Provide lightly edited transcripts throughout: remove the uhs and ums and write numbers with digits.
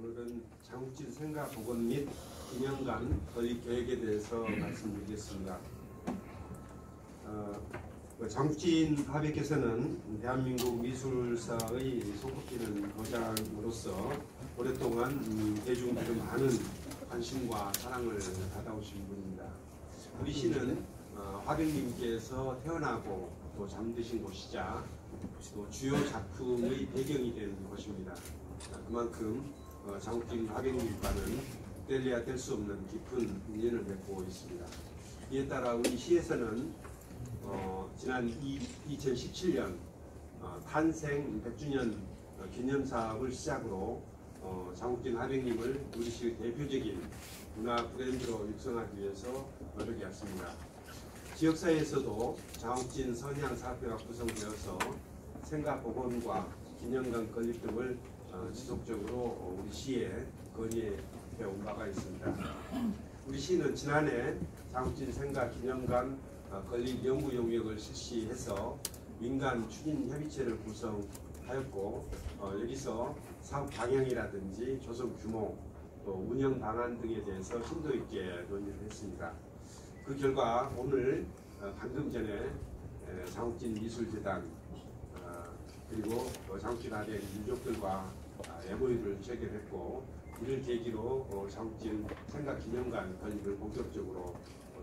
오늘은 장욱진 생가복원 및 기념관 건립 계획에 대해서 말씀드리겠습니다. 장욱진 화백께서는 대한민국 미술사의 손꼽히는 거장으로서 오랫동안 대중들의 많은 관심과 사랑을 받아오신 분입니다. 우리 시는 화백님께서 태어나고 또 잠드신 곳이자 또 주요 작품의 배경이 된 곳입니다. 그만큼 장욱진 화백님과는 뗄래야 뗄 수 없는 깊은 인연을 맺고 있습니다. 이에 따라 우리 시에서는 지난 2017년 탄생 100주년 기념사업을 시작으로 장욱진 화백님을 우리 시의 대표적인 문화 브랜드로 육성하기 위해서 노력해왔습니다. 지역사회에서도 장욱진 선향사업회가 구성되어서 생가복원과 기념관 건립 등을 지속적으로 우리 시에 건의해 온 바가 있습니다. 우리 시는 지난해 장욱진 생가기념관 건립 연구 용역을 실시해서 민간 추진협의체를 구성하였고 여기서 사업 방향이라든지 조성 규모, 또 운영 방안 등에 대해서 심도 있게 논의를 했습니다. 그 결과 오늘 방금 전에 장욱진 미술재단 그리고 장욱진 화백 유족들과 MOU를 체결했고 이를 계기로 장욱진 생가기념관 건립을 본격적으로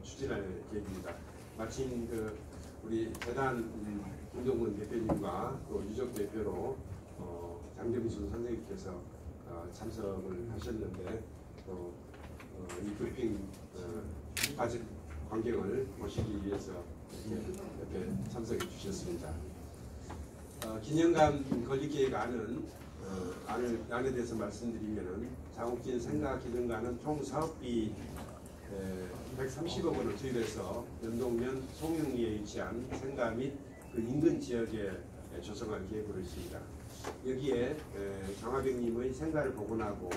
추진할 계획입니다. 마침 우리 재단 김동근 대표님과 또 유족 대표로 장정순 선생님께서 참석을 하셨는데 또 이 브리핑 아직 관객을 모시기 위해서 이렇게 참석해 주셨습니다. 기념관 건립 계획 안에 대해서 말씀드리면은 장욱진 생가기념관은 총 사업비 130억 원을 투입해서 연동면 송영리에 위치한 생가 및 그 인근 지역에 조성할 계획으로 있습니다. 여기에 장화백님의 생가를 복원하고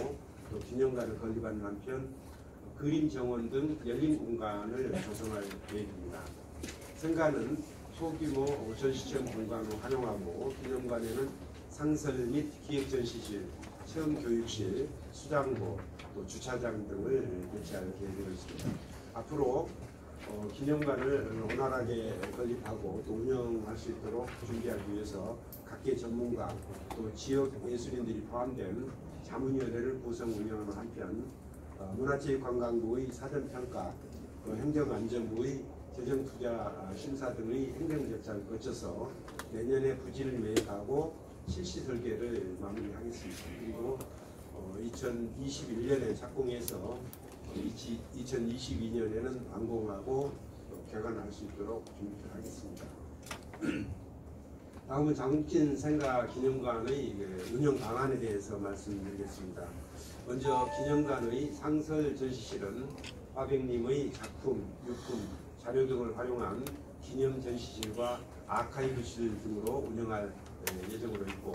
또 기념관을 건립하는 한편 그림 정원 등 열린 공간을 조성할 계획입니다. 생가는 소규모 전시체험 공간으로 활용하고 기념관에는 상설 및 기획전시실, 체험교육실, 수장고, 또 주차장 등을 배치할 계획으로 있습니다. 앞으로 기념관을 원활하게 건립하고 또 운영할 수 있도록 준비하기 위해서 각계 전문가 또 지역 예술인들이 포함된 자문위원회를 구성 운영하는 한편 문화체육관광부의 사전평가, 행정안전부의 재정투자 심사 등의 행정 절차를 거쳐서 내년에 부지를 매입하고 실시 설계를 마무리하겠습니다. 그리고 2021년에 착공해서 2022년에는 완공하고 개관할 수 있도록 준비를 하겠습니다. 다음은 장욱진 생가기념관의 운영 방안에 대해서 말씀드리겠습니다. 먼저 기념관의 상설 전시실은 화백님의 작품, 유품, 자료 등을 활용한 기념 전시실과 아카이브실 등으로 운영할 예정으로 있고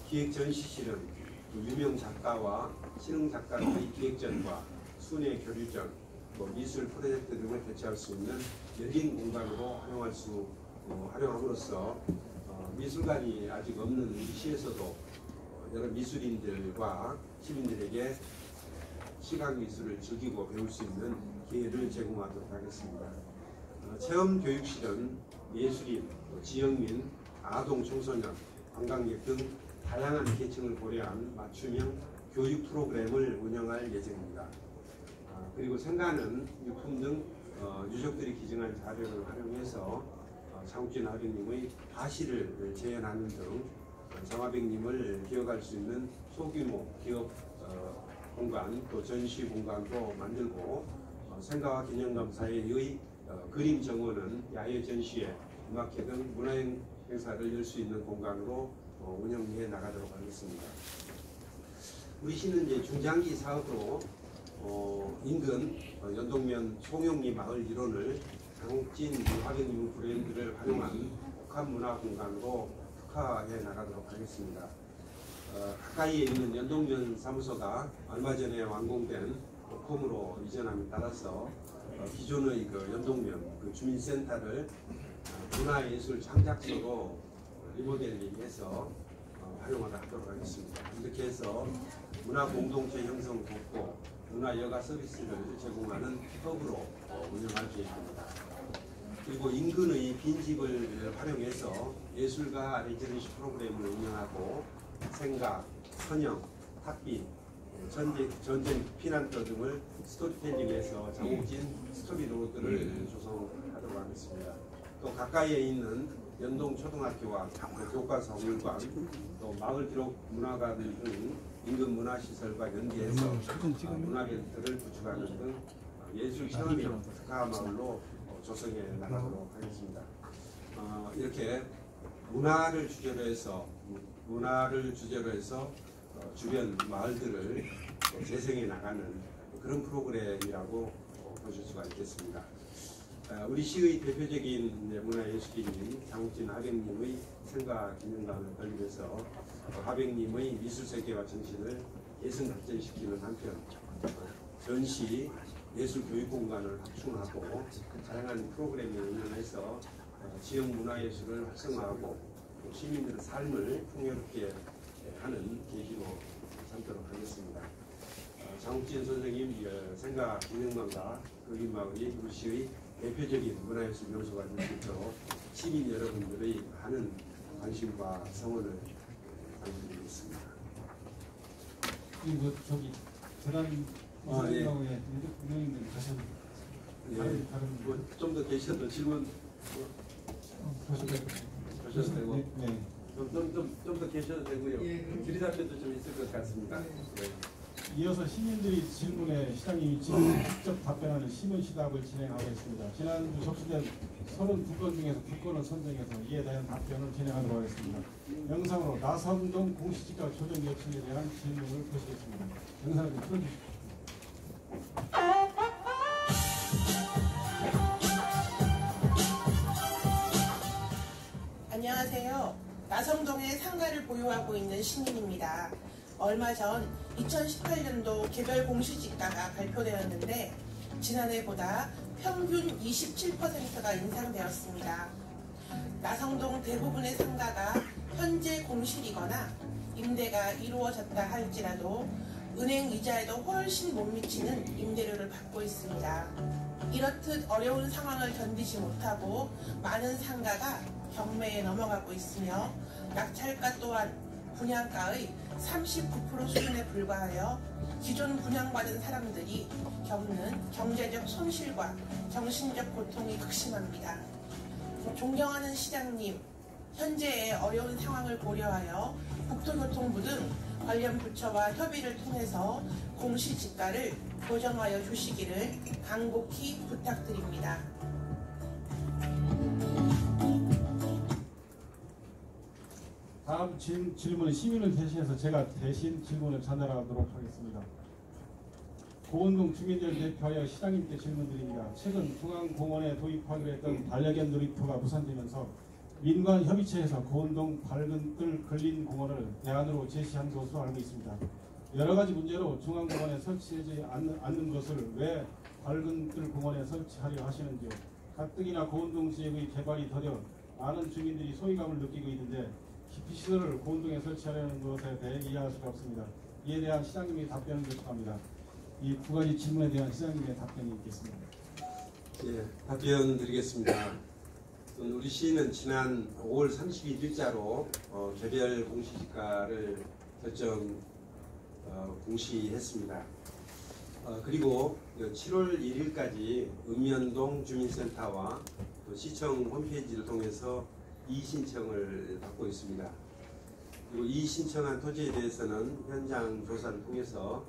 기획 전시실은 유명 작가와 실흥 작가들의 기획전과 순회 교류전, 미술 프로젝트 등을 개최할 수 있는 열린 공간으로 활용함으로써 미술관이 아직 없는 우리 시에서도 여러 미술인들과 시민들에게 시각미술을 즐기고 배울 수 있는 기회를 제공하도록 하겠습니다. 체험교육실은 예술인, 지역민, 아동 청소년, 관광객 등 다양한 계층을 고려한 맞춤형 교육 프로그램을 운영할 예정입니다. 그리고 생가는 유품 등 유족들이 기증한 자료를 활용해서 장욱진 화백님의 가시를 재현하는 등 장화백님을 기억할 수 있는 소규모 기업 공간 또 전시 공간도 만들고 생가와 기념관 사이의 그림 정원은 야외 전시회, 음악회 등 문화행 행사를 열 수 있는 공간으로 운영해 나가도록 하겠습니다. 우리 시는 이제 중장기 사업으로 인근 연동면 송영리 마을 일원을 장욱진 화백님 브랜드를 활용한 복합 문화 공간으로 특화해 나가도록 하겠습니다. 가까이에 있는 연동면 사무소가 얼마 전에 완공된 도컴으로 이전함에 따라서 기존의 연동면 주민센터를 문화예술 창작소로 리모델링해서 활용하도록 하겠습니다. 이렇게 해서 문화 공동체 형성 돕고 문화 여가 서비스를 제공하는 허브로 운영할 계획입니다. 그리고 인근의 빈집을 활용해서 예술가 레지던시 프로그램을 운영하고 생각, 선영, 탁빈, 전쟁 피난처 등을 스토리텔링해서 장옥진 스토리 로드를 조성하도록 하겠습니다. 또 가까이에 있는 연동초등학교와 교과서물관, 또 마을기록 문화관 등 인근 문화시설과 연계해서 문화센터를 구축하는 등 예술 체험형 특화 마을로 조성해 나가도록 하겠습니다. 이렇게 문화를 주제로 해서 주변 마을들을 재생해 나가는 그런 프로그램이라고 보실 수가 있겠습니다. 우리 시의 대표적인 문화예술인인 장옥진 하백님의 생가 기념관을 건립해서 하백님의 미술세계와 정신을 개선 발전시키는 한편 전시 예술교육공간을 확충하고 다양한 프로그램을 운영해서 지역 문화예술을 활성화하고 시민들의 삶을 풍요롭게 하는 계기로 삼도록 하겠습니다. 장옥진 선생님 생가 기념관과 그림마을이 우리 시의 대표적인 문화예술 명소가 될 수 있도록 시민 여러분들의 많은 관심과 성원을 부탁드리겠습니다. 그리고 저기 재단 이사회에 운영인들 가셨는데 다른 좀 더 계셔도 질문 하셔도 되고 좀 더 계셔도 되고요. 질의답변도 좀 있을 것 같습니다. 이어서 시민들이 질문에 시장님이 직접 답변하는 시문시답을 진행하고 있습니다. 지난주 접수된 32건 중에서 2건을 선정해서 이에 대한 답변을 진행하도록 하겠습니다. 영상으로 나성동 공시지가 조정 요청에 대한 질문을 보시겠습니다. 영상을 좀 틀어주십시오. 안녕하세요. 나성동에 상가를 보유하고 있는 시민입니다. 얼마 전 2018년도 개별 공시지가가 발표되었는데 지난해보다 평균 27%가 인상되었습니다. 나성동 대부분의 상가가 현재 공실이거나 임대가 이루어졌다 할지라도 은행 이자에도 훨씬 못 미치는 임대료를 받고 있습니다. 이렇듯 어려운 상황을 견디지 못하고 많은 상가가 경매에 넘어가고 있으며 낙찰가 또한 분양가의 39% 수준에 불과하여 기존 분양받은 사람들이 겪는 경제적 손실과 정신적 고통이 극심합니다. 존경하는 시장님, 현재의 어려운 상황을 고려하여 국토교통부 등 관련 부처와 협의를 통해서 공시지가를 고정하여 주시기를 간곡히 부탁드립니다. 다음 질문은 시민을 대신해서 제가 대신 질문을 전달하도록 하겠습니다. 고운동 주민들을 대표하여 시장님께 질문드립니다. 최근 중앙공원에 도입하기로 했던 반려견 놀이터가 무산되면서 민관협의체에서 고운동 밝은 뜰 근린 공원을 대안으로 제시한 것으로 알고 있습니다. 여러 가지 문제로 중앙공원에 설치하지 않는 것을 왜 밝은 뜰 공원에 설치하려 하시는지요? 가뜩이나 고운동 지역의 개발이 더뎌 많은 주민들이 소외감을 느끼고 있는데 기피시설을 고운동에 설치하려는 것에 대해 이해할 수가 없습니다. 이에 대한 시장님의 답변을 요청합니다. 이 두 가지 질문에 대한 시장님의 답변이 있겠습니다. 예, 답변 드리겠습니다. 우리 시는 지난 5월 31일자로 개별 공시지가를 공시했습니다. 그리고 7월 1일까지 읍면동 주민센터와 또 시청 홈페이지를 통해서 이의신청을 받고 있습니다. 그리고 이의신청한 토지에 대해서는 현장 조사를 통해서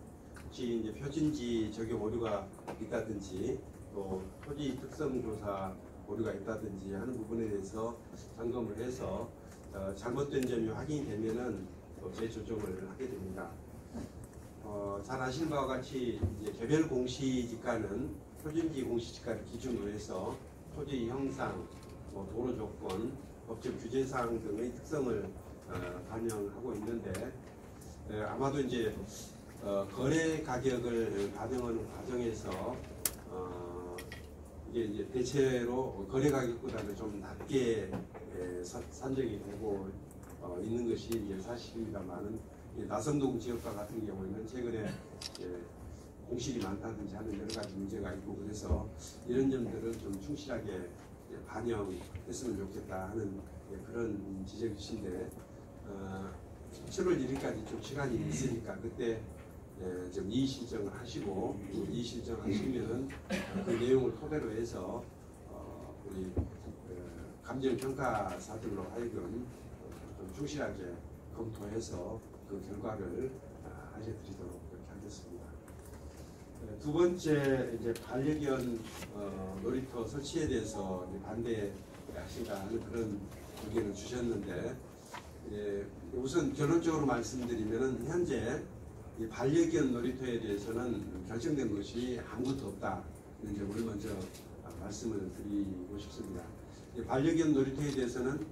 혹시 이제 표준지 적용 오류가 있다든지 또 토지 특성 조사 오류가 있다든지 하는 부분에 대해서 점검을 해서 잘못된 점이 확인이 되면은 또 재조정을 하게 됩니다. 잘 아시는 바와 같이 이제 개별 공시지가는 표준지 공시지가를 기준으로 해서 토지 형상, 도로 조건, 법적 규제사항 등의 특성을 반영하고 있는데 아마도 이제 거래 가격을 반영하는 과정에서 이게 이제 대체로 거래 가격보다는 좀 낮게 산정이 되고 있는 것이 이제 사실입니다만은 나성동 지역과 같은 경우에는 최근에 공실이 많다든지 하는 여러 가지 문제가 있고 그래서 이런 점들을 좀 충실하게 반영했으면 좋겠다 하는 그런 지적이신데 7월 1일까지 좀 시간이 있으니까 그때 좀 이의 신청을 하시고 이의 신청하시면은 그 내용을 토대로 해서 우리 감정평가사들로 하여금 좀 충실하게 검토해서 그 결과를 알려드리도록 그렇게 하겠습니다. 두 번째 이제 반려견 놀이터 설치에 대해서 반대하신다 하는 그런 의견을 주셨는데 우선 결론적으로 말씀드리면은 현재 이 반려견 놀이터에 대해서는 결정된 것이 아무것도 없다는 점을 먼저 말씀을 드리고 싶습니다. 반려견 놀이터에 대해서는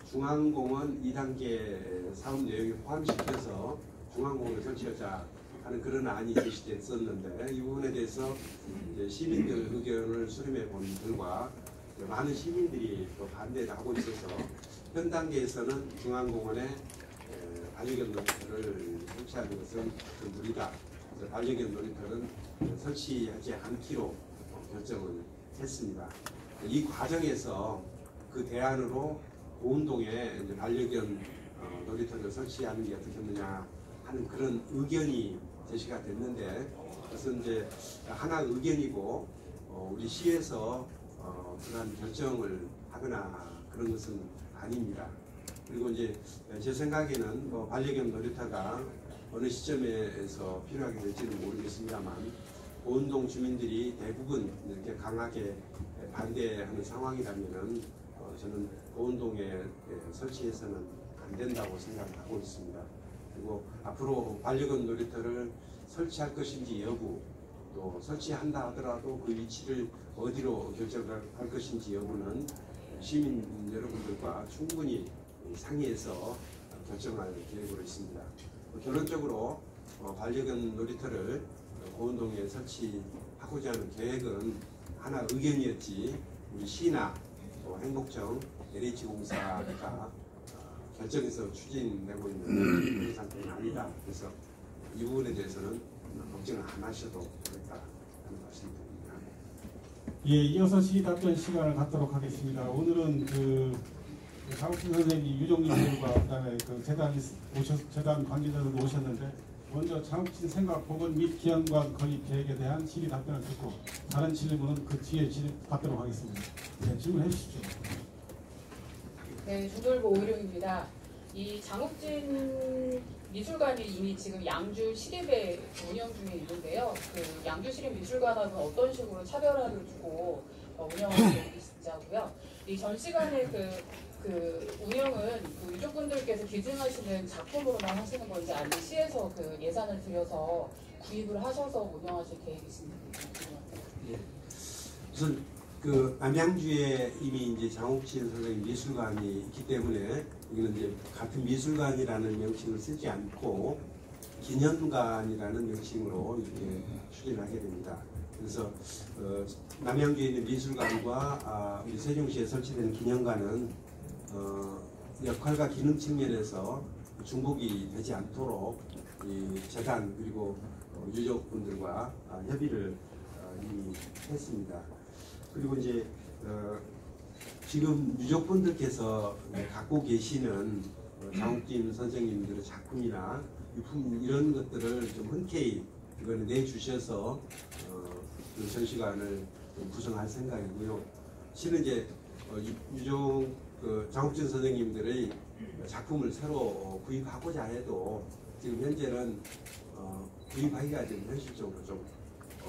중앙공원 2단계 사업 내용에 포함시켜서 중앙공원을 설치하자 하는 그런 안이 제시됐었는데 이 부분에 대해서 이제 시민들 의견을 수렴해 본 결과 많은 시민들이 또 반대를 하고 있어서 현 단계에서는 중앙공원에 반려견 놀이터를 설치하는 것은 좀 무리다. 그래서 반려견 놀이터는 설치하지 않기로 결정을 했습니다. 이 과정에서 그 대안으로 고운동에 이제 반려견 놀이터를 설치하는 게 어떻겠느냐 하는 그런 의견이 제시가 됐는데 그것은 이제 하나 의견이고 우리 시에서 그런 결정을 하거나 그런 것은 아닙니다. 그리고 이제 제 생각에는 반려견 놀이터가 어느 시점에서 필요하게 될지는 모르겠습니다만 고운동 주민들이 대부분 이렇게 강하게 반대하는 상황이라면은 저는 고운동에 설치해서는 안 된다고 생각하고 있습니다. 그리고 앞으로 반려견 놀이터를 설치할 것인지 여부, 또 설치한다 하더라도 그 위치를 어디로 결정할 것인지 여부는 시민 여러분들과 충분히 상의해서 결정할 계획으로 있습니다. 결론적으로 반려견 놀이터를 고운동에 설치하고자 하는 계획은 하나 의견이었지 우리 시나 또 행복청 LH공사가 결정해서 추진되고 있는 그런 상태는 아니다. 그래서 이 부분에 대해서는 걱정을 안 하셔도 되겠다 하는 말씀드립니다. 예, 이어서 시답변 시간을 갖도록 하겠습니다. 오늘은 장욱진 선생님, 유종민 선생님과 그다음에 재단 관계자들도 오셨는데 먼저 장욱진 생각 보건 및 기관관 건립 계획에 대한 질의 답변을 듣고 다른 질문은 그 뒤에 받도록 하겠습니다. 네, 질문해 주십시오. 네, 주돌보 오일용입니다. 이 장욱진 미술관이 이미 지금 양주 시립에 운영 중에 있는데요. 그 양주 시립 미술관하고는 어떤 식으로 차별화를 두고 운영하고 있는지하고요. 이 전시관의 그 운영은 그 유족분들께서 기증하시는 작품으로만 하시는 건지 아니면 시에서 그 예산을 들여서 구입을 하셔서 운영하실 계획이신지 궁금합니다. 예. 우선 그 남양주에 이미 이제 장욱진 선생님 미술관이 있기 때문에 이거는 이제 같은 미술관이라는 명칭을 쓰지 않고 기념관이라는 명칭으로 이렇게 추진하게 됩니다. 그래서 남양주에 있는 미술관과 우리 세종시에 설치된 기념관은 역할과 기능 측면에서 중복이 되지 않도록 이 재단 그리고 유족분들과 협의를 이미 했습니다. 그리고 이제 지금 유족분들께서 갖고 계시는 장욱진 선생님들의 작품이나 유품 이런 것들을 좀 흔쾌히 이거는 내주셔서 그 전시관을 좀 구성할 생각이고요. 실은 이제 장욱진 선생님들의 작품을 새로 구입하고자 해도 지금 현재는 구입하기가 좀 현실적으로 좀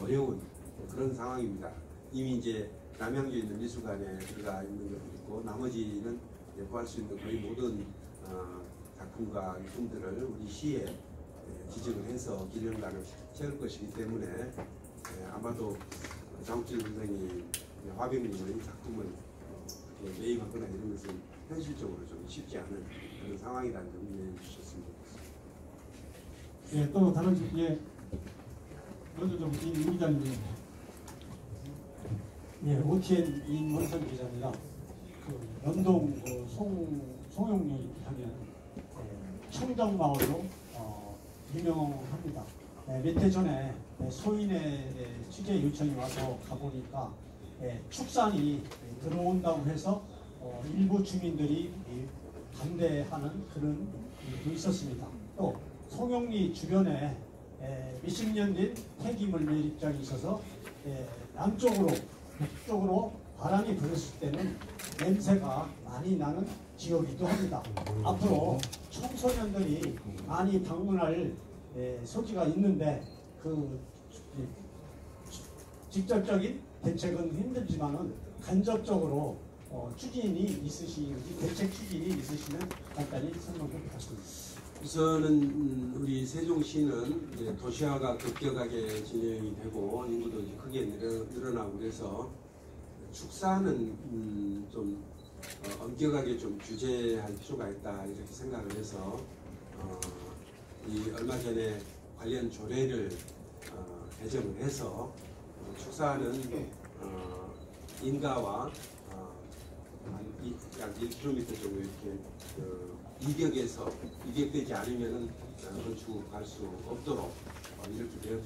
어려운 그런 상황입니다. 이미 이제 남양주에 있는 미술관에 들어가 있는 것도 있고 나머지는 구할 수 있는 거의 모든 작품과 유품들을 우리 시에 지정을 해서 기념관을 세울 것이기 때문에 아마도 장욱진 선생님, 화병님의 작품을 매입하거나 이런 것은 현실적으로 좀 쉽지 않은 그런 상황이라는 점 이해해 주셨습니다. 예, 또 다른 먼저 좀 임 기자님. 예, OTN 임원선 기자입니다. 그 연동 송영리 하면 청정마을로 유명합니다. 몇 해 전에 소인의 취재 요청이 와서 가보니까 축산이 들어온다고 해서 일부 주민들이 반대하는 그런 일도 있었습니다. 또 송영리 주변에 몇십 년 된 폐기물 매립장이 있어서 남쪽으로 북쪽으로 바람이 불었을 때는 냄새가 많이 나는 지역이기도 합니다. 앞으로 청소년들이 많이 방문할 소지가 있는데 그 직접적인 대책은 힘들지만은 간접적으로 추진이 있으신지 대책 추진이 있으시면 간단히 설명을 부탁드립니다. 우선은 우리 세종시는 이제 도시화가 급격하게 진행이 되고 인구도 이제 크게 늘어나고 그래서 축사는 좀 엄격하게 좀 규제할 필요가 있다 이렇게 생각을 해서 이 얼마 전에 관련 조례를 개정을 해서 축사는 인가와 약 1km 정도 이렇게 이격되지 않으면은 건축할 수 없도록 이렇게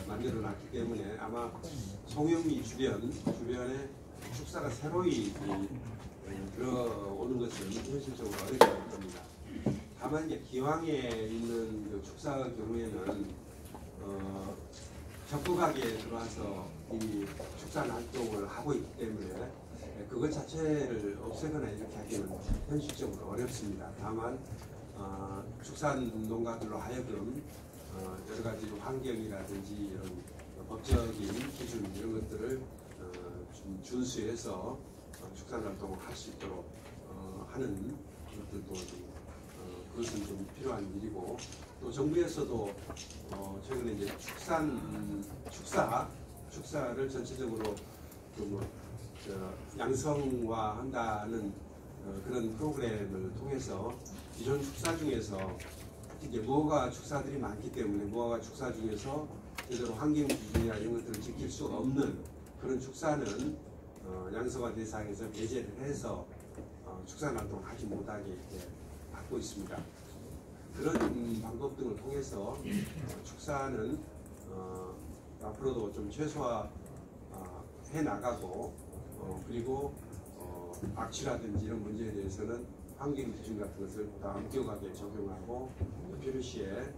만들어 놨기 때문에 아마 송영리 주변에 축사가 새로이 들어오는 것은 현실적으로 어렵지 않을 겁니다. 다만 이제 기왕에 있는 그 축사 경우에는 적극하게 들어와서 이 축산 활동을 하고 있기 때문에 그것 자체를 없애거나 이렇게 하기는 현실적으로 어렵습니다. 다만 축산 농가들로 하여금 여러 가지 환경이라든지 이런 법적인 기준 이런 것들을 좀 준수해서 축산 활동을 할 수 있도록 하는 것들도 그것은 좀 필요한 일이고 또 정부에서도 최근에 이제 축사를 전체적으로 좀 양성화한다는 그런 프로그램을 통해서 기존 축사 중에서 이제 무허가 축사들이 많기 때문에 무허가 축사 중에서 제대로 환경 기준이나 이런 것들을 지킬 수 없는 그런 축사는 양성화 대상에서 배제를 해서 축산 활동을 하지 못하게 이렇게 받고 있습니다. 그런 방법 등을 통해서 축사는 앞으로도 좀 최소화해 나가고 그리고 악취라든지 이런 문제에 대해서는 환경 기준 같은 것을 보다 엄격하게 적용하고 필요시에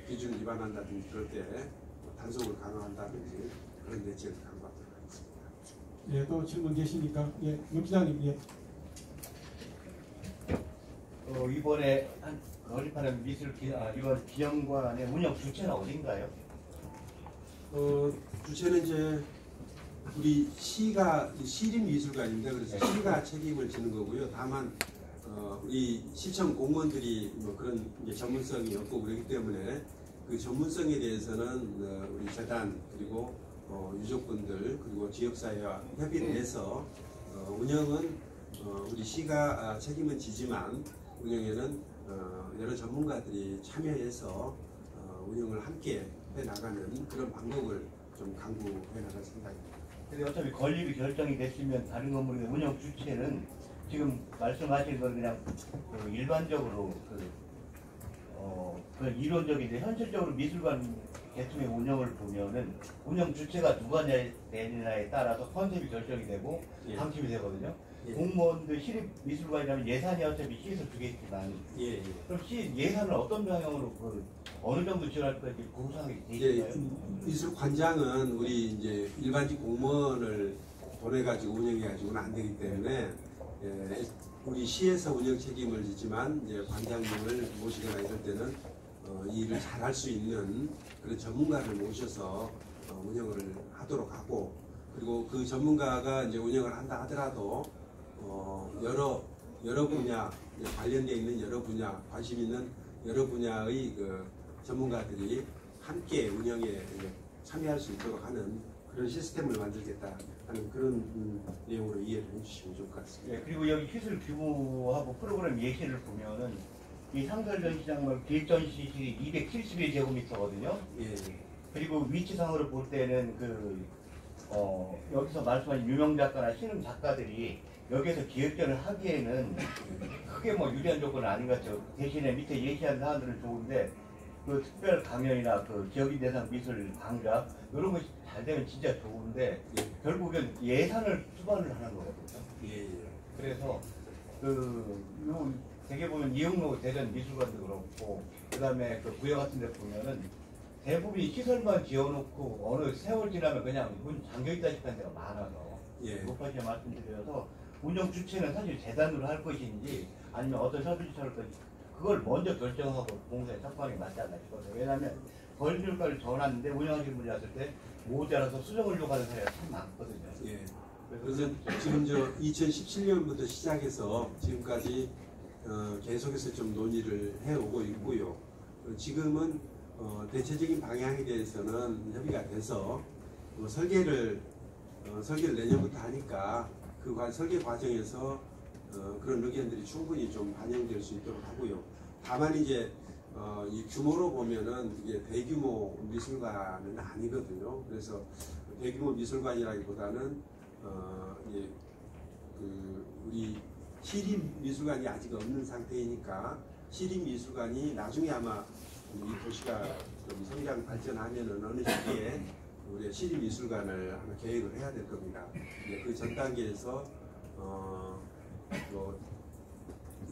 기준 위반한다든지 그럴 때 단속을 강화한다든지 그런 대책을 강구하도록 하겠습니다. 예, 또 질문 계십니까? 예, 윤 기자님. 예. 이번에 건립하는 이번 기념관의 운영 주체는 어딘가요? 주체는 이제 우리 시가 시립미술관입니다. 그래서 시가 책임을 지는 거고요. 다만 우리 시청 공무원들이 뭐 그런 이제 전문성이 없고 그렇기 때문에 그 전문성에 대해서는 우리 재단 그리고 유족분들 그리고 지역사회와 협의를 해서 운영은 우리 시가 책임은 지지만 운영에는 여러 전문가들이 참여해서 운영을 함께 해나가는 그런 방법을 좀 강구해 나갈 생각입니다. 근데 어차피 건립이 결정이 됐으면 다른 건물의 운영 주체는 지금 말씀하신 건 그냥 일반적으로 그 이론적인데 현실적으로 미술관 계통의 운영을 보면은 운영 주체가 누가 되느냐에 따라서 컨셉이 결정이 되고 예. 방침이 되거든요. 예. 공무원들 시립 미술관이라면 예산이 어차피 시에서 주겠지만 예. 그럼 시 예산을 어떤 방향으로 어느 정도 지원할 건지 구상이 돼 이제 있나요? 미술관장은 우리 이제 일반직 공무원을 보내가지고 운영해가지고는 안 되기 때문에 우리 시에서 운영 책임을 지지만 이제 관장님을 모시거나 이럴 때는 이 일을 잘 할 수 있는 그런 전문가를 모셔서 운영을 하도록 하고 그리고 그 전문가가 이제 운영을 한다 하더라도 여러 분야 관련되어 있는 여러 분야 관심 있는 여러 분야의 그 전문가들이 함께 운영에 참여할 수 있도록 하는 그런 시스템을 만들겠다 하는 그런 내용으로 이해를 해주시면 좋을 것 같습니다. 네, 그리고 여기 시설 규모하고 프로그램 예시를 보면은 이 상설전시장은 기획전시실이 271제곱미터거든요. 예. 그리고 위치상으로 볼 때는 그 여기서 말씀하신 유명 작가나 신흥 작가들이 여기에서 기획전을 하기에는 크게 뭐 유리한 조건은 아닌 것 같죠. 대신에 밑에 예시한 사람들은 좋은데 그 특별 강연이나 그 지역인 대상 미술 강좌 이런 것이 잘 되면 진짜 좋은데 결국엔 예산을 수반을 하는 거거든요. 예, 예. 그래서 요 대개 보면 이영로 대전 미술관도 그렇고 그다음에 그 구역 같은 데 보면은 대부분 시설만 지어놓고 어느 세월 지나면 그냥 문 잠겨있다시피 한 데가 많아서 예. 높아지게 말씀드려서 운영 주체는 사실 재단으로 할 것인지 아니면 어떤 서비스를 할 것인지 그걸 먼저 결정하고 공사에 착수하는 게 맞지 않나 싶어요. 왜냐하면 벌률가를 정해놨는데 운영하시는 분이 왔을 때 모자라서 수정을 요구하는 사례가 참 많거든요. 예. 그래서 지금 2017년부터 시작해서 지금까지 계속해서 좀 논의를 해오고 있고요. 지금은 대체적인 방향에 대해서는 협의가 돼서 설계를 내년부터 하니까 그 설계 과정에서 그런 의견들이 충분히 좀 반영될 수 있도록 하고요. 다만 이제 이 규모로 보면은 이게 대규모 미술관은 아니거든요. 그래서 대규모 미술관이라기보다는 우리 시립 미술관이 아직 없는 상태이니까 시립 미술관이 나중에 아마 이 도시가 좀 성장 발전하면은 어느 시기에 우리 시립 미술관을 아마 계획을 해야 될 겁니다. 그 전 단계에서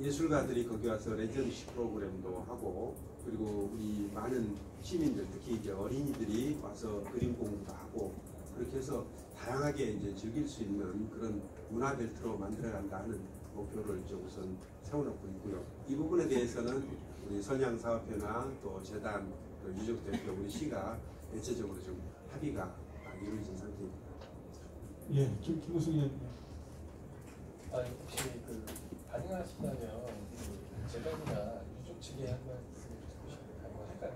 예술가들이 거기 와서 레지던시 프로그램도 하고 그리고 우리 많은 시민들 특히 이제 어린이들이 와서 그림 공부도 하고 그렇게 해서 다양하게 이제 즐길 수 있는 그런 문화 벨트로 만들어간다 하는 목표를 이제 우선 세워놓고 있고요. 이 부분에 대해서는 우리 선양사업회나 또 재단, 또 유적 대표 우리 시가 대체적으로 좀 합의가 이루어진 상태입니다. 예, 김우승 의원님. 혹시 가능하시다면 재단이나 유족 측에 한 말씀 가능할까요?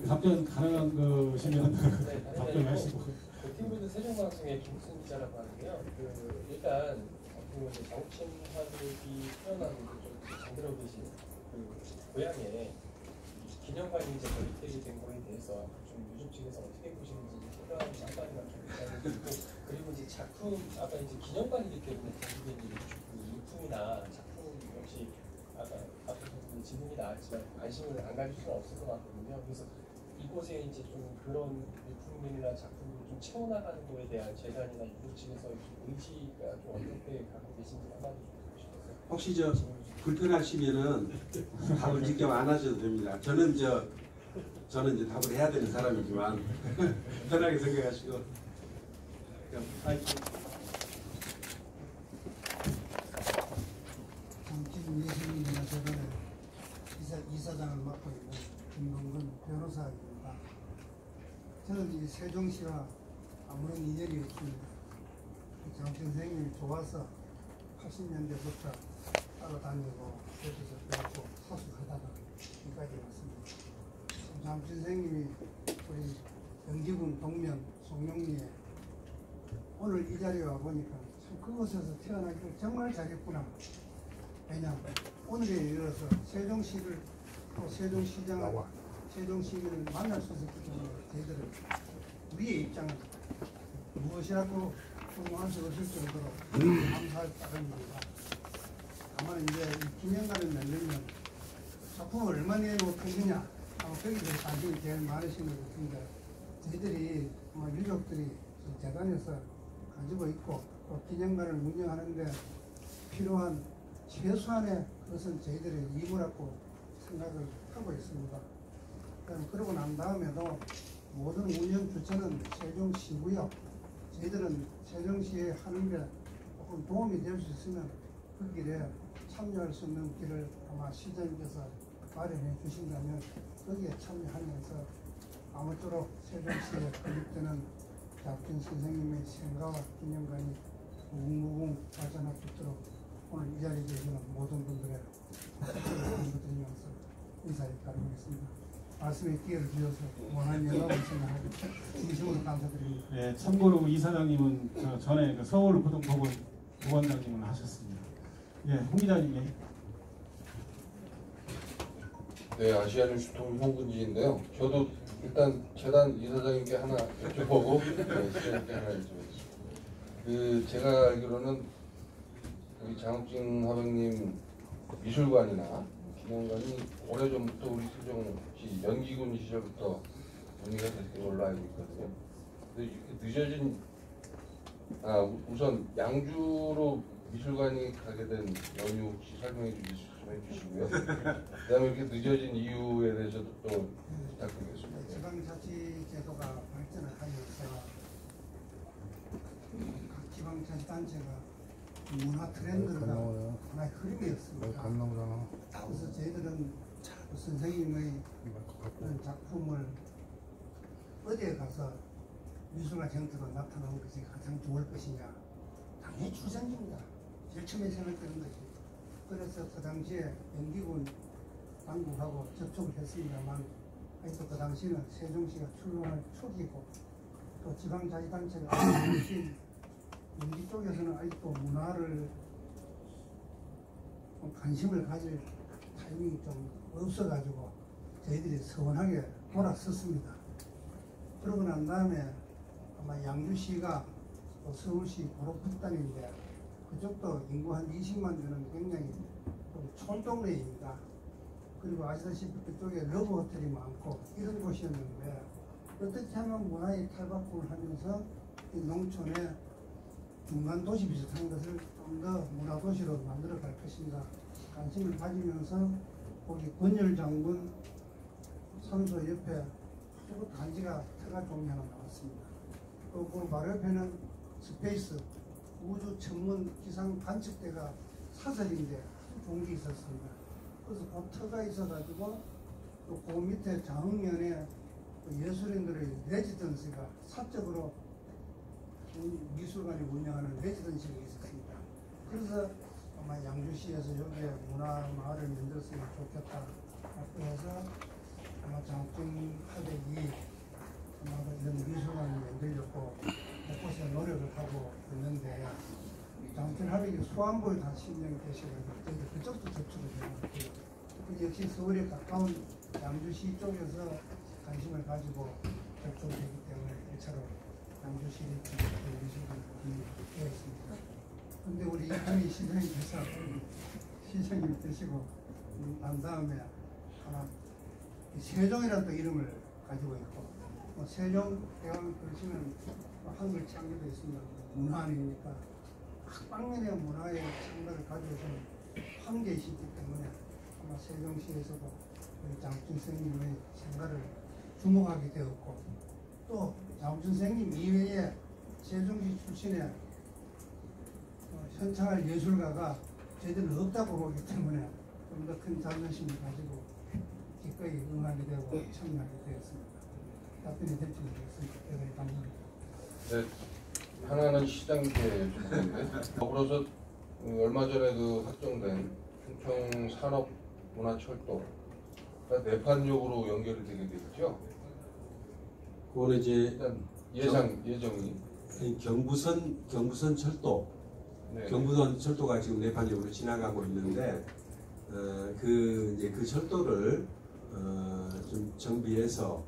답변 가능한 것이면 네, 답변하시고. 팀브드 세종방송의 김승 기자라고 하는데요. 일단 정치인화들이 태어난 좀 잠들어 계신 고향에 기념관이 이제 건립되게 된 거에 대해서 좀 유족 측에서 어떻게 보시는지 특별한 한마디만 좀 부탁드리고 그리고 이제 작품 아까 이제 기념관이기 때문에 대부분 유품이나 작품 역시 아까 앞에서 질문이 나왔지만 관심을 안 가질 수는 없을 것 같거든요. 그래서 이곳에 이제 좀 그런 유품이나 작품을 좀 채워나가는 거에 대한 재단이나 유족 측에서 좀 의지가 좀 어떻게 갖고 계신지 한마디 좀 듣고 싶었어요. 혹시 불편하시면은 답을 직접 안 하셔도 됩니다. 저는 이제 답을 해야 되는 사람이지만 편하게 생각하시고. 정치인 예수님이나 저번에 이사장을 맡고 있는 김동근 변호사입니다. 저는 이 세종시와 아무런 인연이 없습니다. 장 선생님이 좋아서 80년대부터 따라다니고 그래서 배웠고 사수하다가 여기까지 왔습니다. 장 선생님이 우리 영지군 동면 송룡리에 오늘 이 자리에 와보니까 참 그곳에서 태어나기를 정말 잘했구나. 왜냐하면 오늘에 이르러서 세종시를 또 세종시장을 세종시민을 만날 수 있었기 때문에 저희들은 우리의 입장은 무엇이라고 소용할 수 없을 정도로 감사할 따름입니다. 다만 이제 이 기념관을 만들면 작품을 얼마 내놓겠느냐 아마 거기에 대해서 관심이 제일 많으신 것 같은데 저희들이 아마 유족들이 재단에서 가지고 있고 또 기념관을 운영하는데 필요한 최소한의 그것은 저희들의義務라고 생각을 하고 있습니다. 그러고 난 다음에도 모든 운영 주체는 세종시고요. 저희들은 세종시에 하는 게 조금 도움이 될 수 있으면 그 길에 참여할 수 있는 길을 아마 시장님께서 마련해 주신다면 거기에 참여하면서 아무쪼록 세종시에 건립되는 작진 선생님의 생가와 기념관이 무궁무궁 발전할 수 있도록 오늘 이 자리에 계시는 모든 분들의 부탁드리면서 인사를 드리겠습니다. 말씀에 기회를 주셔서 원하는 연락을 생각하고 진심으로 감사드립니다. 네, 참고로 이사장님은 전에 서울 고등법원 부원장님을 하셨습니다. 예, 홍 기자님. 네, 아시아뉴스 통일홍군지인데요. 저도 일단 재단 이사장님께 하나 여쭤보고 시장님께 하나 여쭤보겠습니다. 제가 알기로는 우리 장욱진 화백님 미술관이나 기념관이 오래전부터 우리 세종시 연기군 시절부터 정리가 됐던 걸로 알고 있거든요. 근데 늦어진 우선 양주로 미술관이 가게 된 연유 혹시 설명해 주시고요. 그다음에 이렇게 늦어진 이유에 대해서도 또 부탁드리겠습니다. 지방자치제도가 발전을 하면서 각 지방자치단체가 문화 트렌드가 하나의 흐름이었습니다. 그래서 저희들은 선생님의 그런 작품을 어디에 가서 미술관 형태로 나타나는 것이 가장 좋을 것이냐, 당연히 출생지입니다. 제일 처음에 생각되는 것이. 그래서 그 당시에 연기군 당국하고 접촉을 했습니다만, 아직도 그 당시는 세종시가 출범할 초기고, 또 지방자치단체가 연기 쪽에서는 아직도 문화를 좀 관심을 가질 타이밍이 좀 없어가지고 저희들이 서운하게 돌아섰습니다. 그러고 난 다음에 아마 양주시가 또 서울시 바로 북단인데, 그쪽도 인구 한 20만 되는 굉장히 좀 촌동네입니다. 그리고 아시다시피 그쪽에 러브 호텔이 많고 이런 곳이었는데, 어떻게 하면 문화의 탈바꿈을 하면서 이 농촌에 중간 도시 비슷한 것을 좀 더 문화 도시로 만들어 갈 것인가 관심을 가지면서, 거기 권율 장군 선소 옆에 그 단지가 터가 종이 하나 나왔습니다. 또 그 바로 옆에는 스페이스 우주 천문 기상 관측대가 사설인데 좋은 게 있었습니다. 그래서 그 터가 있어가지고 또 그 밑에 좌측면에 예술인들의 레지던시가 사적으로 미술관이 운영하는 레지던시가 있었습니다. 그래서 아마 양주시에서 여기에 문화마을을 만들었으면 좋겠다. 그래서 아마 장학금 화백이 아마 이런 미술관을 만들려고 곳곳에 노력을 하고 있는데, 장학금 화백이 수안보에 다 신청이 되셔가지고 그쪽도 접촉을 해요. 역시 서울에 가까운 양주시 쪽에서 관심을 가지고 접촉되기 때문에 1차로 양주시 미술관을 운영되어 있습니다. 근데 우리 이한희 시장님께서 시장님 되시고 난 다음에 하나 세종이라는 또 이름을 가지고 있고, 세종대왕 보시면 한글 창조도 있습니다. 문화 아닙니까? 각방면의 문화의 창조를 가지고 있는 황제이시기 때문에 아마 세종시에서도 우리 장욱진 선생님의 생가를 주목하게 되었고, 또 장욱진 선생님 이외에 세종시 출신의 현창할 예술가가 저희들은 없다고 보기 때문에 좀 더 큰 자존심을 가지고 기꺼이 응하게 되고 참여하게 되었습니다. 답변이 될지 모르겠습니다. 대단히 감사합니다. 네, 하나는 시장님께 여쭤보는데, 더불어서 얼마 전에 확정된 충청 산업문화철도가 내판역으로 연결이 되게 되겠죠? 그거는 이제 일단 예정이 경부선 철도, 네. 경부선 철도가 지금 내판역으로 지나가고 있는데, 그 철도를 좀 정비해서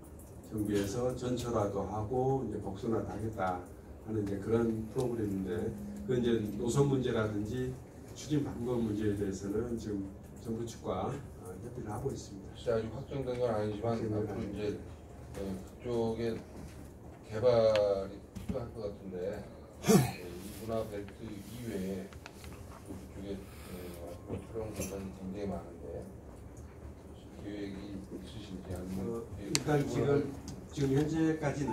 전철화도 하고 이제 복선화도 하겠다 하는 이제 그런 프로그램인데, 그 이제 노선 문제라든지 추진 방법 문제에 대해서는 지금 정부 측과 협의를 하고 있습니다. 사실 아직 확정된 건 아니지만 앞으로 이제 그쪽에 개발이 필요할 것 같은데, 이 문화 벨트 이외에 그쪽에 앞으로 필요한 공간이 굉장히 많은데 계획이 있으신지 아니면 일단 지금 현재까지는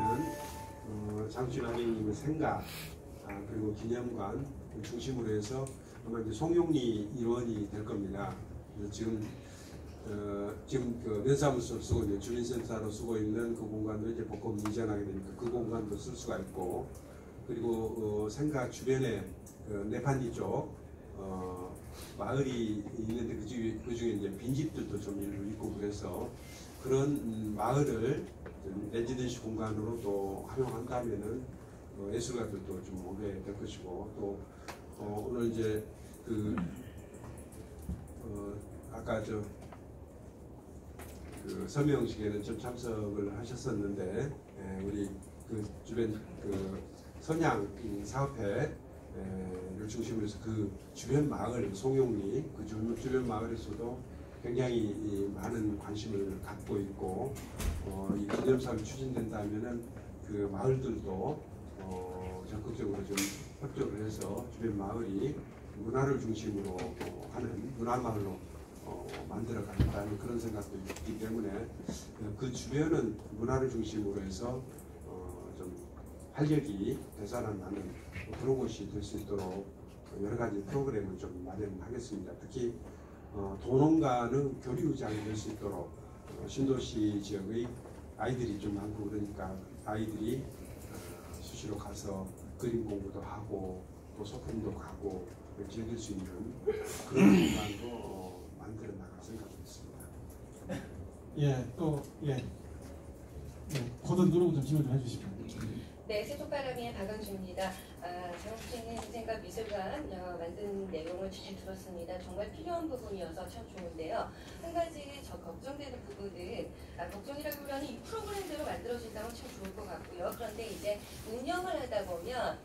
장욱진 화백님의 생가 그리고 기념관 중심으로 해서 아마 이제 송용리 일원이 될 겁니다. 그래서 지금 그 면사무소를 쓰고 있는 주민센터로 쓰고 있는 그 공간도 이제 복권 이전하게 되니까 그 공간도 쓸 수가 있고, 그리고 생가 주변에 내판리 쪽 마을이 있는데 그 중에 이제 빈집들도 좀 일부 있고, 그래서 그런 마을을 레지던시 공간으로 또 활용한다면은 예술가들도 좀 오게 될 것이고, 또 오늘 이제 아까 그 서명식에는 좀 참석을 하셨었는데 우리 그 주변 그 선양 사업회를 중심으로 해서 그 주변 마을 송용리 그 주변 마을에서도 굉장히 많은 관심을 갖고 있고 이 기념사업이 추진된다면은 그 마을들도 적극적으로 좀 협조를 해서 주변 마을이 문화를 중심으로 하는 문화마을로 만들어가겠다는 그런 생각도 있기 때문에 그 주변은 문화를 중심으로 해서 좀 활력이 되살아나는 그런 곳이 될 수 있도록 여러 가지 프로그램을 좀 마련하겠습니다. 특히 도농가는 교류장이 될 수 있도록 신도시 지역의 아이들이 좀 많고 그러니까 아이들이 수시로 가서 그림 공부도 하고 또 소풍도 가고 즐길 수 있는 그런 공간도 만들어 나갈 생각이 있습니다. 고든 누르고 좀 질문 좀 해주십시오. 네, 세종바람이의 박은주입니다. 장학진행생과 미술관 만든 내용을 잘 들었습니다. 정말 필요한 부분이어서 참 좋은데요. 한 가지 저 걱정되는 부분은 걱정이라기보다는 이 프로그램대로 만들어진다면 참 좋을 것 같고요. 그런데 이제 운영을 하다 보면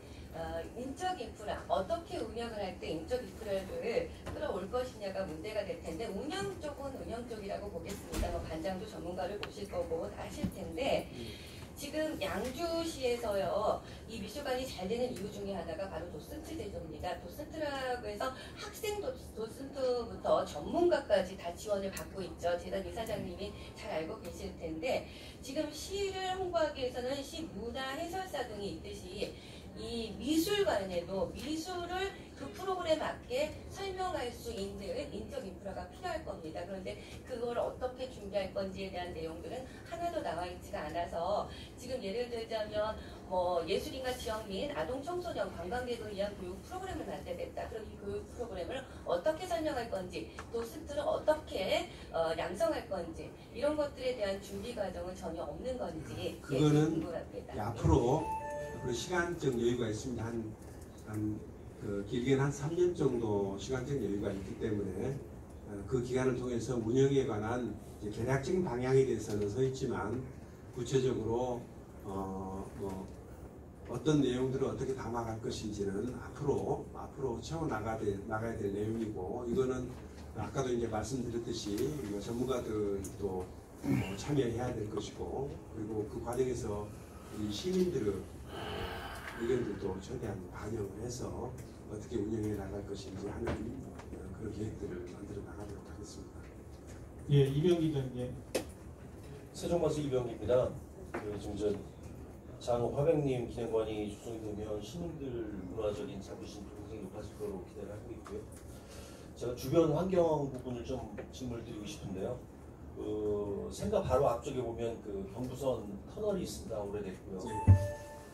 인적 인프라, 어떻게 운영을 할 때 인적 인프라를 끌어올 것이냐가 문제가 될 텐데 운영 쪽은 운영 쪽이라고 보겠습니다. 뭐 관장도 전문가를 모실 거고 다 하실 텐데 지금 양주시에서요 이 미술관이 잘 되는 이유 중에 하나가 바로 도슨트 제도입니다. 도슨트라고 해서 학생 도슨트부터 전문가까지 다 지원을 받고 있죠. 재단 이사장님이 잘 알고 계실 텐데 지금 시를 홍보하기 위해서는 시 문화 해설사 등이 있듯이 이 미술관에도 미술을 그 프로그램에 맞게 설명할 수 있는 인적 인프라가 필요할 겁니다. 그런데 그걸 어떻게 준비할 건지에 대한 내용들은 하나도 나와 있지가 않아서 지금 예를 들자면 뭐 예술인과 지역 및 아동 청소년 관광객을 위한 교육 프로그램을 만들겠다. 그럼 이 교육 프로그램을 어떻게 설명할 건지 도슨트를 어떻게 양성할 건지 이런 것들에 대한 준비 과정은 전혀 없는 건지 그거는 궁금합니다. 앞으로 시간적 여유가 있습니다. 길게는 한 3년 정도 시간적 여유가 있기 때문에 그 기간을 통해서 운영에 관한 개략적인 방향에 대해서는 서 있지만 구체적으로 어떤 내용들을 어떻게 담아갈 것인지는 앞으로 채워 나가야 될 내용이고 이거는 아까도 이제 말씀드렸듯이 전문가들도 참여해야 될 것이고 그리고 그 과정에서 이 시민들의 의견들도 최대한 반영을 해서 어떻게 운영해 나갈 것인지 하는 그런 계획들을 만들어 나가도록 하겠습니다. 예, 이병기 기자님. 세종마스 이병기입니다. 지금 장화백님 기념관이 조성이 되면 시민들 문화적인 자부심 굉장히 높아질 거로 기대를 하고 있고요. 제가 주변 환경 부분을 좀 질문을 드리고 싶은데요. 생가 바로 앞쪽에 보면 그 경부선 터널이 있습니다. 오래됐고요.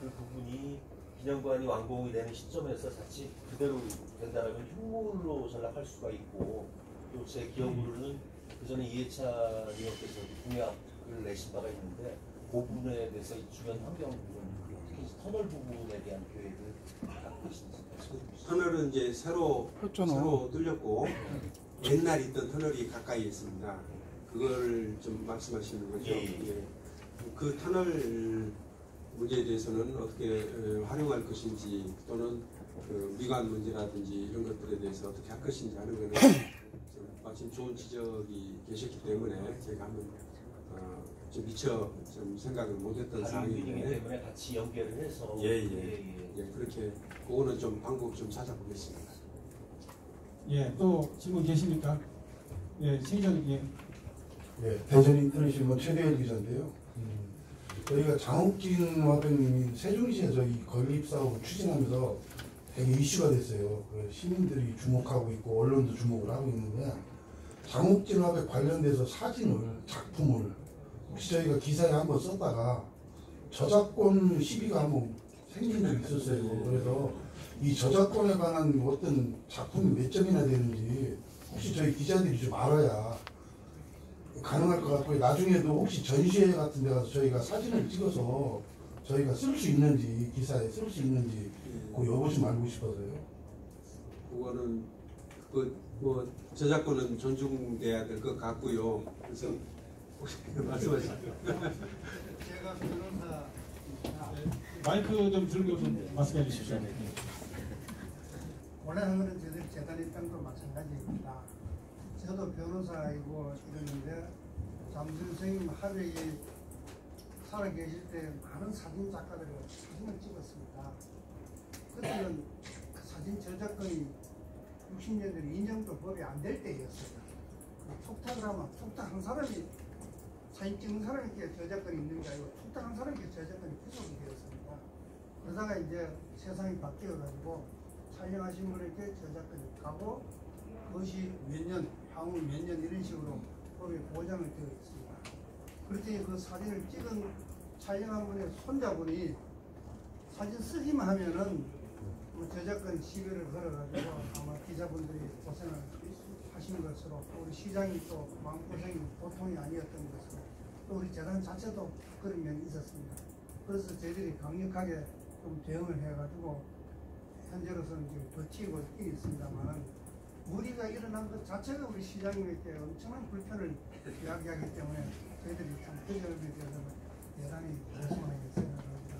그 부분이 기념관이 완공이 되는 시점에서 자칫 그대로 된다면 흉물로 전락할 수가 있고 또 제 기억으로는 그 전에 이해찬 의원께서 공약을 내신 바가 있는데 그 부분에 대해서 이 주변 환경 부분 특히 터널 부분에 대한 계획을 갖고 계신지 터널은 이제 새로 뚫렸고 옛날 있던 터널이 가까이 있습니다. 그걸 좀 말씀하시는 거죠. 예. 그 터널 문제에 대해서는 어떻게 활용할 것인지 또는 그 미관 문제라든지 이런 것들에 대해서 어떻게 할 것인지 하는 거는 마침 좋은 지적이 계셨기 때문에 제가 한번 좀 미처 좀 생각을 못했던 상황인데 때문에 같이 연결을 해서 그렇게 그거는 좀 방법 좀 찾아보겠습니다. 예, 또 질문 계십니까? 예, 신 기자님. 예, 대전 인터넷신문 최대일 기자인데요. 저희가 장욱진 화백님이 세종시에서 이 건립사업을 추진하면서 되게 이슈가 됐어요. 시민들이 주목하고 있고 언론도 주목을 하고 있는데 장욱진 화백 관련돼서 작품을 혹시 저희가 기사에 한번 썼다가 저작권 시비가 한번 생긴 적이 있었어요. 그래서 이 저작권에 관한 어떤 작품이 몇 점이나 되는지 혹시 저희 기자들이 좀 알아야 가능할 것 같고요. 나중에도 혹시 전시회 같은 데 가서 저희가 사진을 찍어서 저희가 쓸 수 있는지 기사에 쓸 수 있는지 그 여부 좀 알고 싶어서요. 그거는 저작권은 존중돼야 될 것 같고요. 그래서 말씀하시죠. 제가 변호사 마이크 좀 들고 좀 말씀해 주십시오. 원래 한 거는 저희들 재단 입장도 마찬가지입니다. 저도 변호사이고 이러는데 장준 선생님 하백이 살아계실 때 많은 사진 작가들이 사진을 찍었습니다. 그때는 그 사진 저작권이 60년대 인정도 법이 안 될 때였어요. 툭탁을 하면 툭탁 한 사람이 사진 찍는 사람에게 저작권이 있는 게 아니고 툭탁 한 사람에게 저작권이 부족이 되었습니다. 그러다가 이제 세상이 바뀌어가지고 촬영하신 분에게 저작권이 가고 그것이 몇 년, 향후 몇 년 이런 식으로 법에 보장이 되어 있습니다. 그렇더니 그 사진을 찍은 촬영한 분의 손자분이 사진 쓰기만 하면은 뭐 저작권 시비를 걸어가지고 아마 기자분들이 고생을 하시는 것으로 또 우리 시장이 또 마음고생이 보통이 아니었던 것으로 또 우리 재단 자체도 그런 면이 있었습니다. 그래서 저희들이 강력하게 좀 대응을 해가지고 현재로서는 지금 버티고 있습니다만 무리가 일어난 것 자체가 우리 시장님에게 엄청난 불편을 이야기하기 때문에 저희들이 참 그 점에 대해서는 대단히 죄송하게 생각합니다.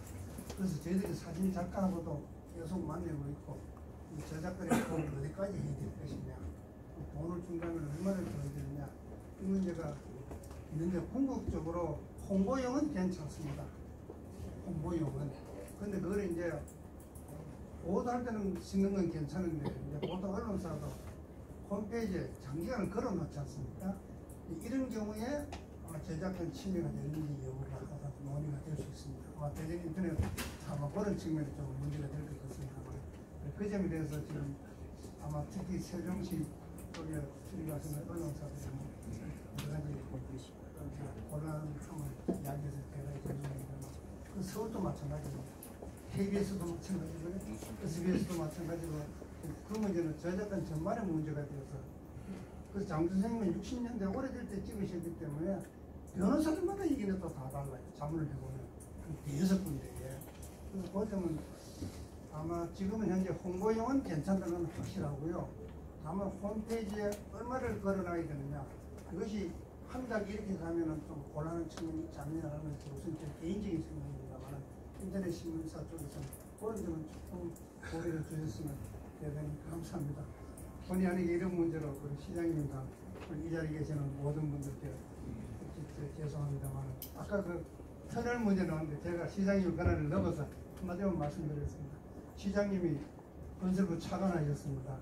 그래서 저희들이 사진 작가하고도 계속 만나고 있고 이 저작권의 도움을 어디까지 해야 될 것이냐, 돈을 준다면 얼마나 더 해야 되느냐 이 문제가 있는데 궁극적으로 홍보용은 괜찮습니다. 홍보용은. 근데 그걸 이제 보도할 때는 찍는 건 괜찮은데 이제 보도 언론사도 홈페이지에 장기간을 걸어놓지 않습니까? 이런 경우에 아마 저작권 침해가 되는지 여부가 항상 논의가 될 수 있습니다. 아마 대전 인터넷 아마 그런 측면이 좀 문제가 될 것 같습니다만 그 점에 대해서 지금 아마 특히 세종시 쪽에 출입하시는 언론사들이 여러 가지 곤란함을 이야기해서 대단히 죄송합니다만 그 서울도 마찬가지입니다. KBS도 마찬가지고요. SBS도 마찬가지고 그 문제는 저작권 전반의 문제가 되어서 그래서 장 선생님은 60년대 오래될 때 찍으셨기 때문에 변호사들마다 얘기는 또 다 달라요. 자문을 해보면 한 6군데에 그래서 그 점은 아마 지금은 현재 홍보용은 괜찮다는 건 확실하고요. 다만 홈페이지에 얼마를 걸어놔야 되느냐 그것이 한 달 이렇게 가면은 좀 곤란한 측면이 있지 않느냐는 우선 제 개인적인 생각입니다만 인터넷 신문사 쪽에서는 그런 점은 조금 고려를 주셨으면 대단히 감사합니다. 본의 아니게 이런 문제로 우리 시장님과 이 자리에 계시는 모든 분들께 죄송합니다만 아까 그 터널 문제 나왔는데 제가 시장님 권한을 넘어서 한마디만 말씀드리겠습니다. 시장님이 건설부 차관하셨습니다.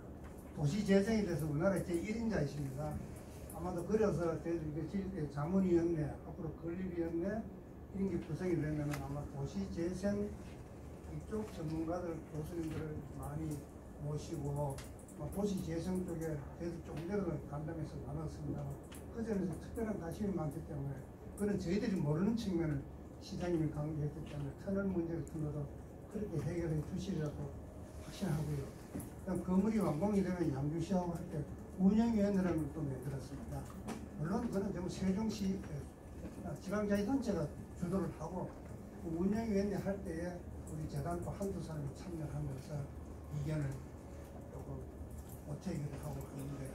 도시재생에 대해서 우리나라의 제1인자이십니다. 아마도 그래서 저희들이 자문위원회, 앞으로 건립위원회 이런 게 구성이 되면 아마 도시재생 이쪽 전문가들, 교수님들을 많이 모시고 도시재생 쪽에 저희들 조금 전에 간담회에서 나눴습니다. 그 점에서 특별한 관심이 많기 때문에 그런 저희들이 모르는 측면을 시장님이 강조했기 때문에 터널 문제 같은 것도 그렇게 해결해 주시리라고 확신하고요. 그다음 건물이 완공이 되면 양주시하고 할 때 운영위원회라는 걸 또 만들었습니다. 물론 그건 전부 세종시 지방자치단체가 주도를 하고 운영위원회 할 때에 우리 재단도 한두 사람이 참여하면서 의견을 조금 오태기도 하고 하는데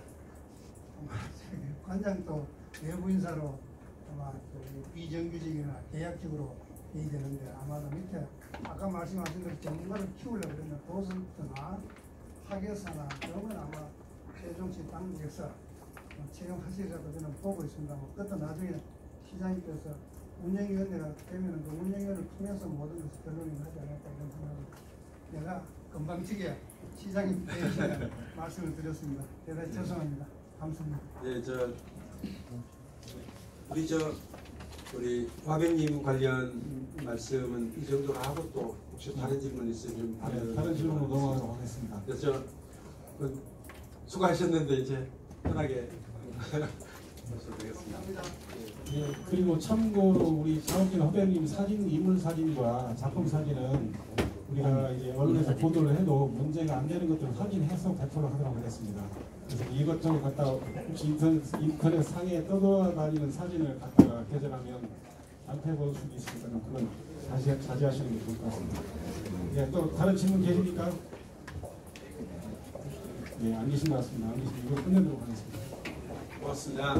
아마 관장도 외부 인사로 아마 비정규직이나 계약직으로 해야 되는데 아마도 밑에 아까 말씀하신 대로 전문가를 키우려고 그러면 도슨트나 학예사나 그러면 아마 세종시 당국에서 채용하시리라고 저는 보고 있습니다. 그것도 나중에 시장님께서 운영위원회가 되면 그 운영위원회를 통해서 모든 것을 결론을 하지 않을까 이런 생각입니다. 내가 금방지게 시장님 대신에 말씀을 드렸습니다. 대단히 죄송합니다. 감사합니다. 네, 우리 화백님 관련 말씀은 이 정도로 하고 또 혹시 다른 질문 있으면 다른 질문으로 넘어가도록 하겠습니다. 그래서 수고하셨는데 이제 편하게 말씀드리겠습니다. 예, 그리고 참고로 우리 장욱진 화백님 사진, 인물 사진과 작품 사진은 우리가 이제 언론에서 보도를 해도 문제가 안 되는 것들을 확인해서 배포를 하도록 하겠습니다. 그래서 이것저것 갖다 혹시 인터넷 상에 떠돌아다니는 사진을 갖다가 개설하면 안 볼 수도 있으니까 그건 자제하시는 게 좋을 것 같습니다. 예, 또 다른 질문 계십니까? 예, 안 계신 것 같습니다. 안 계시면 이거 끝내도록 하겠습니다. 고맙습니다.